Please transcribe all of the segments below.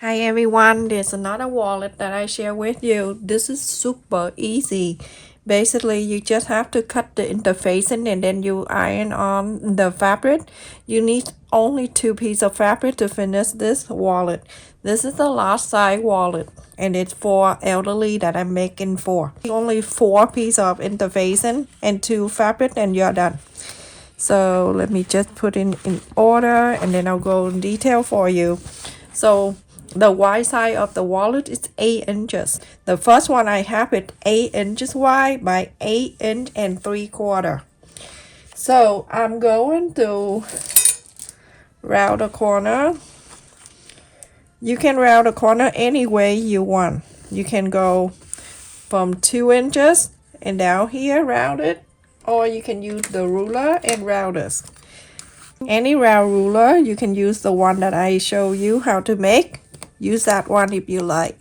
Hi everyone, there's another wallet that I share with you. This is super easy. Basically, you just have to cut the interfacing and then you iron on the fabric. You need only 2 pieces of fabric to finish this wallet. This is the large size wallet and it's for elderly that I'm making for. Only 4 pieces of interfacing and 2 fabric and you're done. So let me just put in order and then I'll go in detail for you. So the wide side of the wallet is 8 inches. The first one I have it 8 inches wide by 8 inch and 3/4. So I'm going to round the corner. You can round the corner any way you want. You can go from 2 inches and down here round it, or you can use the ruler and round this. Any round ruler, you can use the one that I show you how to make. Use that one if you like.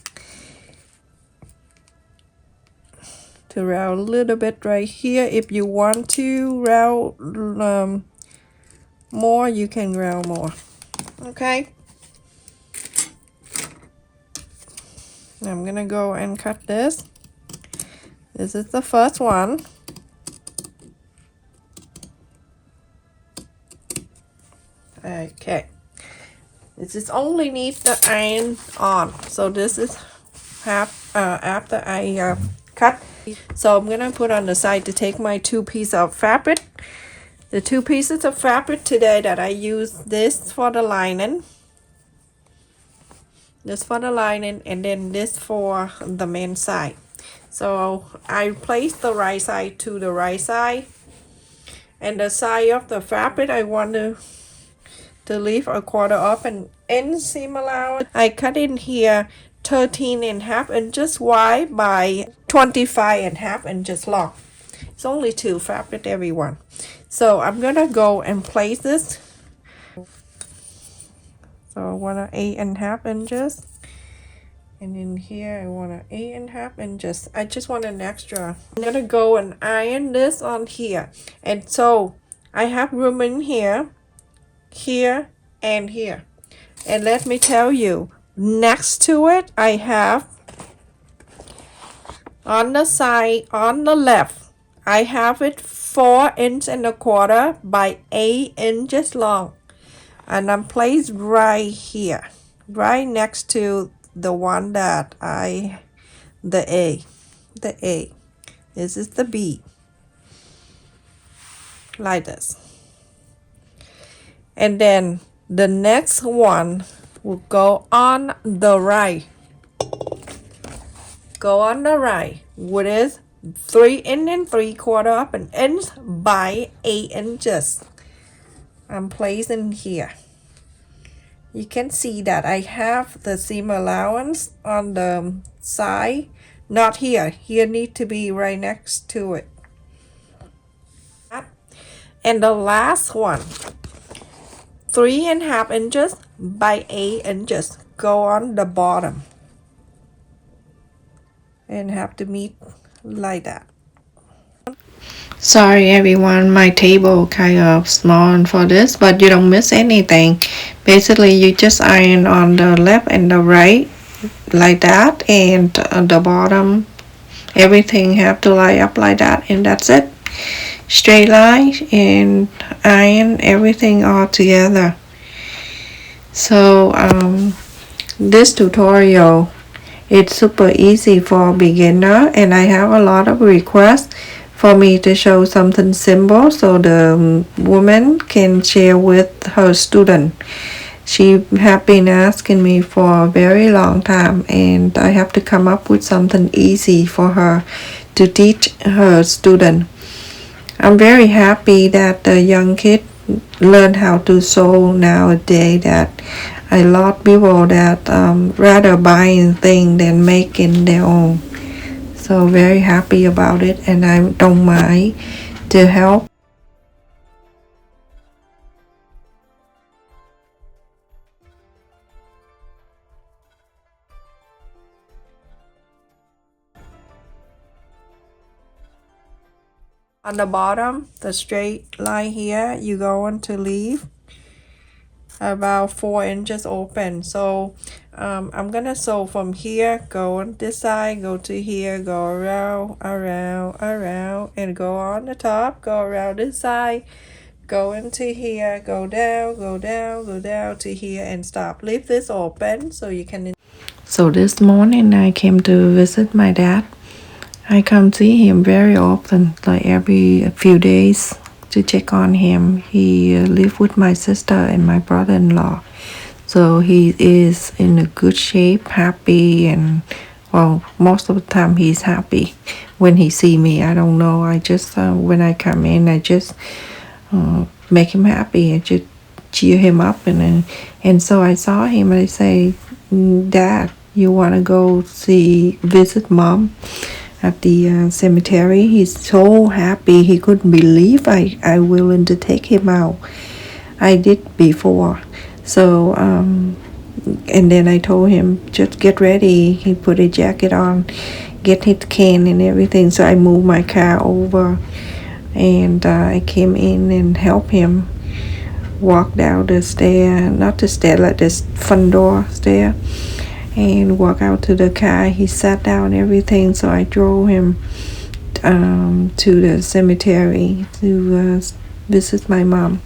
To round a little bit right here. If you want to round more, you can round more. Okay. I'm gonna go and cut this. This is the first one. Okay. This is only need the iron on. So this is half after I cut. So I'm gonna put on the side to take my 2 pieces of fabric. The 2 pieces of fabric today that I use this for the lining. This for the lining and then this for the main side. So I place the right side to the right side. And the side of the fabric I want to leave 1/4 up and inseam allowance. I cut in here 13.5 inches wide by 25.5 inches long. It's only 2 fabric, everyone. So I'm gonna go and place this. So I want 8.5 inches. And in here I want 8.5 inches. I just want an extra. I'm gonna go and iron this on here. And so I have room in here, here, and here. And let me tell you, next to it I have on the side, on the left, I have it 4.25 inches by 8 inches long. And I'm placed right here, right next to the one that the A. This is the B. Like this. And then the next one will go on the right. Go on the right, which is 3 3/4 of an inch by 8 inches. I'm placing here. You can see that I have the seam allowance on the side. Not here. Here need to be right next to it. And the last one, 3.5 inches by 8 inches. Go on the bottom. And have to meet like that. Sorry everyone, my table kind of small for this, but you don't miss anything. Basically you just iron on the left and the right like that, and the bottom everything have to line up like that, and that's it. Straight line and iron everything all together. So this tutorial, it's super easy for beginner, and I have a lot of requests for me to show something simple so the woman can share with her student. She have been asking me for a very long time, and I have to come up with something easy for her to teach her student. I'm very happy that the young kid learn how to sew nowadays. That a lot of people that rather buying things than making their own. So very happy about it, and I don't mind to help. On the bottom, the straight line here, you're going to leave about 4 inches open. So I'm gonna sew from here, go on this side, go to here, go around, and go on the top, go around this side, go into here, go down to here, and stop. Leave this open so you can. So this morning I came to visit my dad. I come see him very often, like every few days, to check on him. He live with my sister and my brother-in-law. So he is in a good shape, happy, and well, most of the time he's happy when he see me. I don't know. I just when I come in, I just make him happy and just cheer him up, and so I saw him and I say, Dad, you want to go visit Mom at the cemetery? He's so happy. He couldn't believe I willing to take him out. I did before. So and then I told him, just get ready. He put a jacket on, get his cane and everything. So I moved my car over, and I came in and helped him walk down the stair, not the stair, like this front door stair, and walk out to the car. He sat down, everything. So I drove him to the cemetery to visit my mom.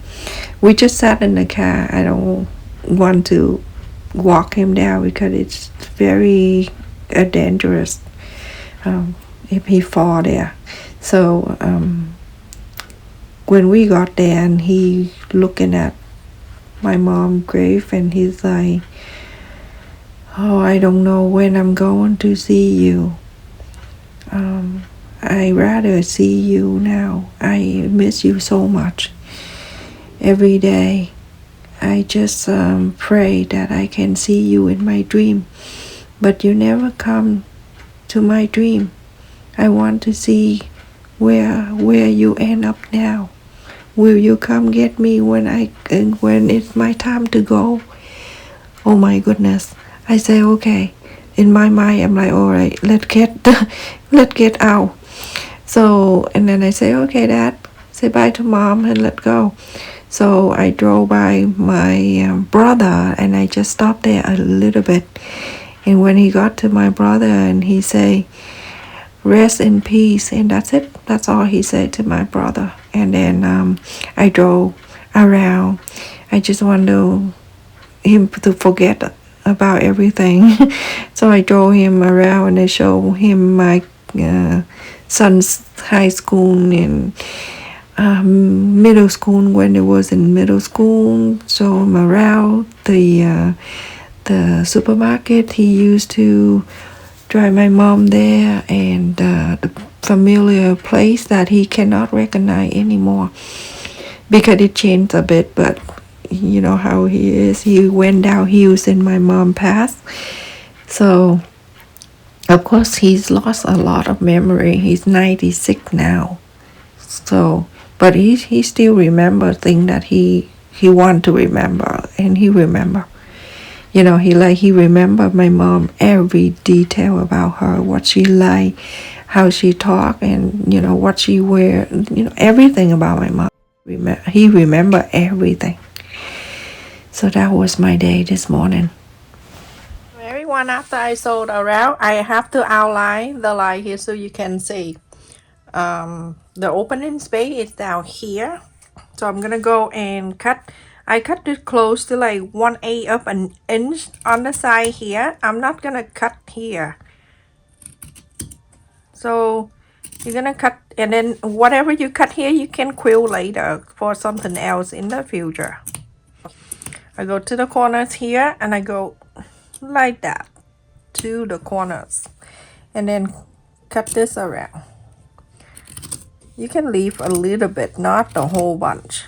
We just sat in the car. I don't want to walk him down because it's very dangerous if he fall there. So when we got there and he looking at my mom's grave, and he's like, oh, I don't know when I'm going to see you. I rather see you now. I miss you so much. Every day I just pray that I can see you in my dream, but you never come to my dream. I want to see where you end up now. Will you come get me when it's my time to go? Oh my goodness. I say, okay. In my mind, I'm like, all right, let's get out. So, and then I say, okay, Dad, say bye to Mom and let go. So I drove by my brother, and I just stopped there a little bit. And when he got to my brother, and he say, rest in peace, and that's it. That's all he said to my brother. And then I drove around. I just wanted him to forget about everything. So I drove him around, and I showed him my son's high school and middle school when it was in middle school. So I'm around the supermarket. He used to drive my mom there, and the familiar place that he cannot recognize anymore because it changed a bit. But you know how he is. He went down hills in my mom passed. So of course he's lost a lot of memory. He's 96 now. So but he still remember things that he want to remember, and he remember. You know, he remember my mom, every detail about her, what she like, how she talk, and you know what she wear, you know, everything about my mom. He remember everything. So that was my day this morning. Everyone, after I sewed around, I have to outline the line here so you can see. The opening space is down here, so I'm gonna go and cut. I cut it close to like 1/8 of an inch on the side here. I'm not gonna cut here, so you're gonna cut, and then whatever you cut here you can quill later for something else in the future. I go to the corners here, and I go like that to the corners, and then cut this around. You can leave a little bit, not the whole bunch.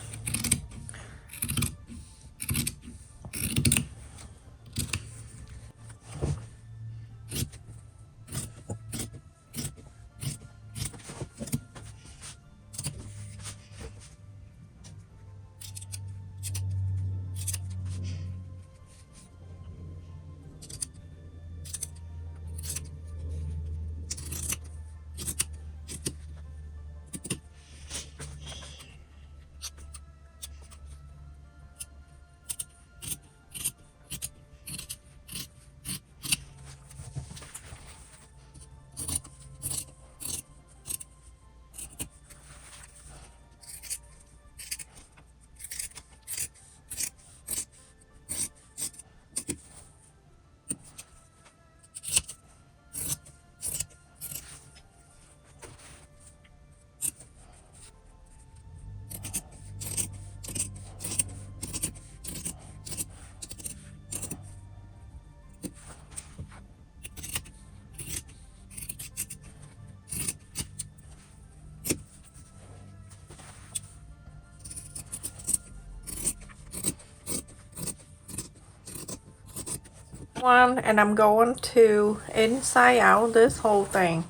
one, and I'm going to inside out this whole thing.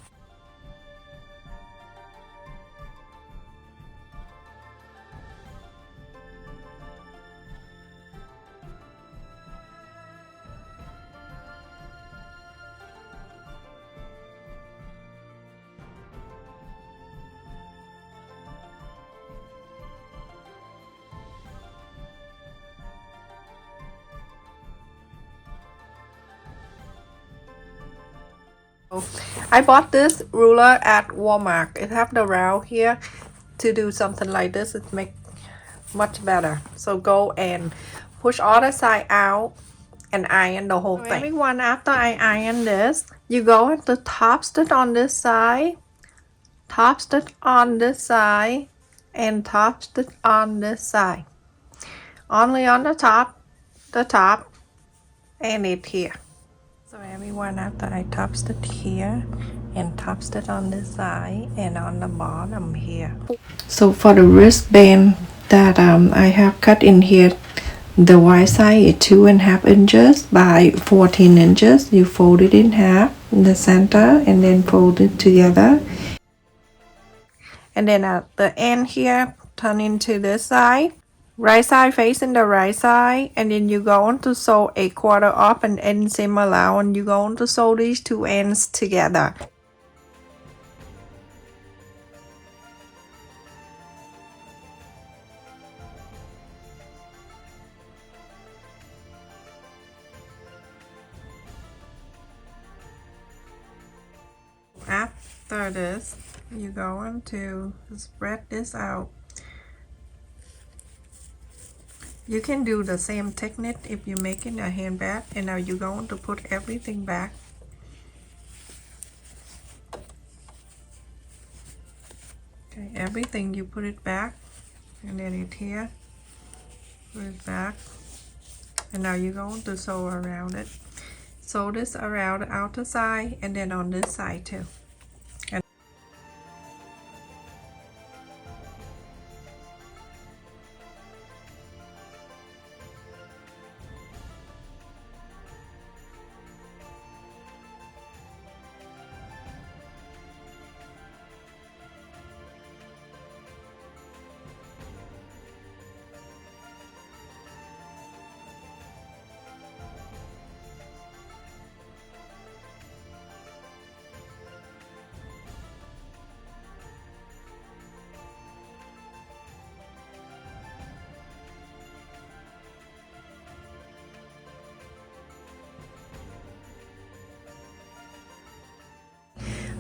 I bought this ruler at Walmart. It have the round here. To do something like this, it make much better. So go and push all the side out and iron the whole thing. Everyone, after I iron this, you go at the top stitch on this side, top stitch on this side, and top stitch on this side. Only on the top, and it here. So everyone, after I top stitch here and top stitch on this side and on the bottom here. So for the wristband that I have cut in here, the wide side is 2.5 inches by 14 inches. You fold it in half in the center and then fold it together. And then at the end here, turn into this side. Right side facing the right side, and then you're going to sew a quarter up and end seam allowance, and you're going to sew these two ends together. After this, you're going to spread this out. You can do the same technique if you're making a handbag, and now you're going to put everything back. Okay, everything you put it back, and then it here, put it back, and now you're going to sew around it. Sew this around the outer side and then on this side too.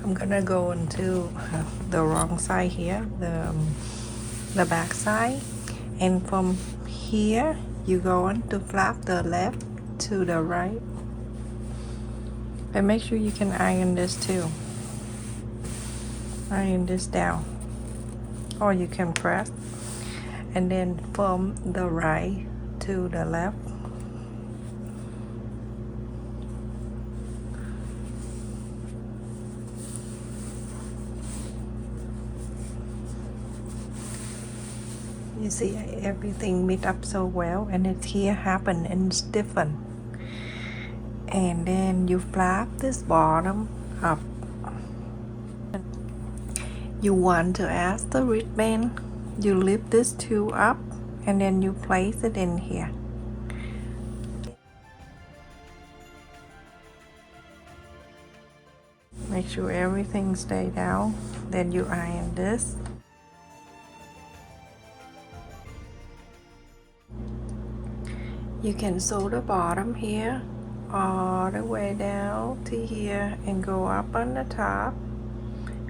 I'm gonna go into the wrong side here, the back side, and from here you going to flap the left to the right, and make sure you can iron this too. Iron this down, or you can press, and then from the right to the left. You see everything meet up so well, and it's here happen and it's different. And then you flap this bottom up. You want to add the wristband, you lift this two up and then you place it in here. Make sure everything stay down, then you iron this. You can sew the bottom here all the way down to here and go up on the top.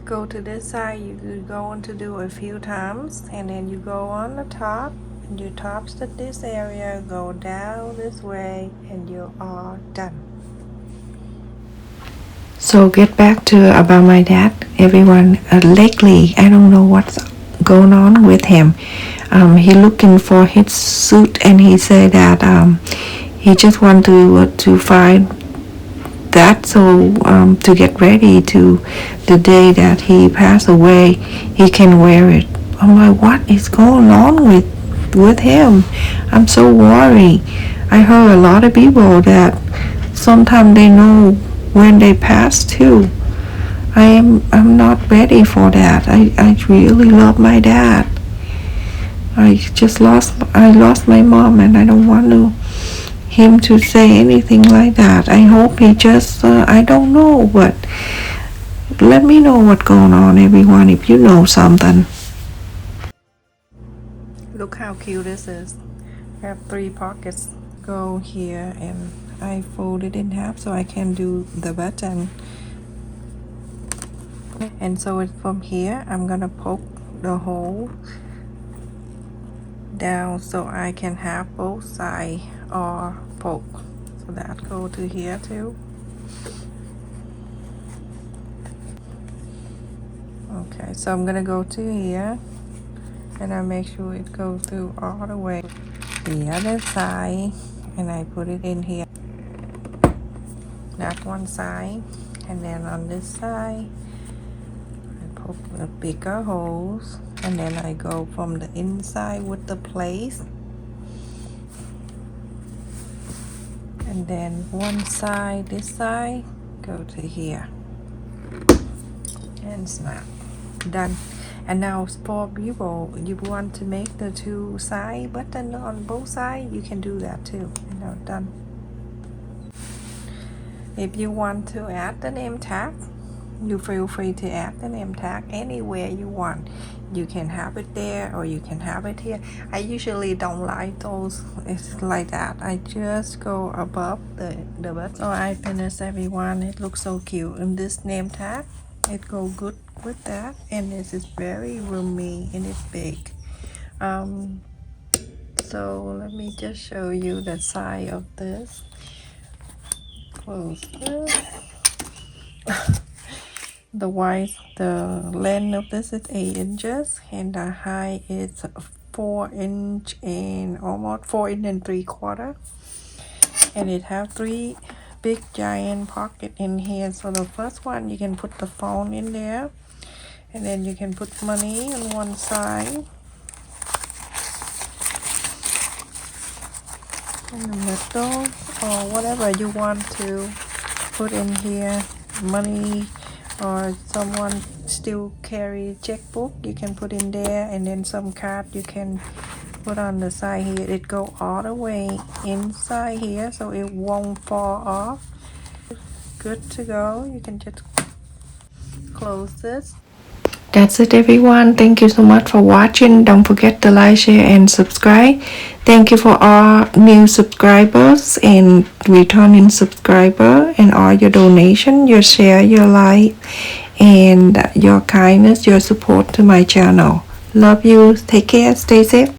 Go to this side, you're going to do a few times, and then you go on the top and you top stitch this area, go down this way, and you are done. So get back to about my dad, everyone. Lately, I don't know what's going on with him. He looking for his suit, and he said that he just want to find that, so to get ready to the day that he passed away, he can wear it. I'm like, what is going on with him? I'm so worried. I heard a lot of people that sometimes they know when they pass too. I'm not ready for that. I really love my dad. I lost my mom, and I don't want him to say anything like that. I hope he just I don't know, but let me know what's going on, everyone, if you know something. Look how cute this is. I have 3 pockets. Go here, and I fold it in half so I can do the button. And so it's from here I'm gonna poke the hole down so I can have both sides or poke. So that go to here too. Okay, so I'm gonna go to here, and I make sure it goes through all the way the other side, and I put it in here. That one side, and then on this side I poke the bigger holes, and then I go from the inside with the place, and then one side, this side, go to here and snap. Done. And now for people, you want to make the 2 side button on both sides, you can do that too. And now done. If you want to add the name tag, you feel free to add the name tag anywhere you want. You can have it there, or you can have it here. I usually don't like those it's like that. I just go above the button. So I finished, everyone. It looks so cute, and this name tag, it go good with that, and this is very roomy and it's big. So let me just show you the side of this. Close this. The length of this is 8 inches, and the height is 4 inch and almost 4 inch and 3/4. And it have 3 big giant pocket in here. So the first one, you can put the phone in there, and then you can put money on one side, in the middle, or whatever you want to put in here. Money, or someone still carry checkbook, you can put in there, and then some card you can put on the side here. It go all the way inside here, so it won't fall off. Good to go. You can just close this. That's it, everyone. Thank you so much for watching. Don't forget to like, share, and subscribe. Thank you for all new subscribers and returning subscriber, and all your donation, your share, your like, and your kindness, your support to my channel. Love you. Take care. Stay safe.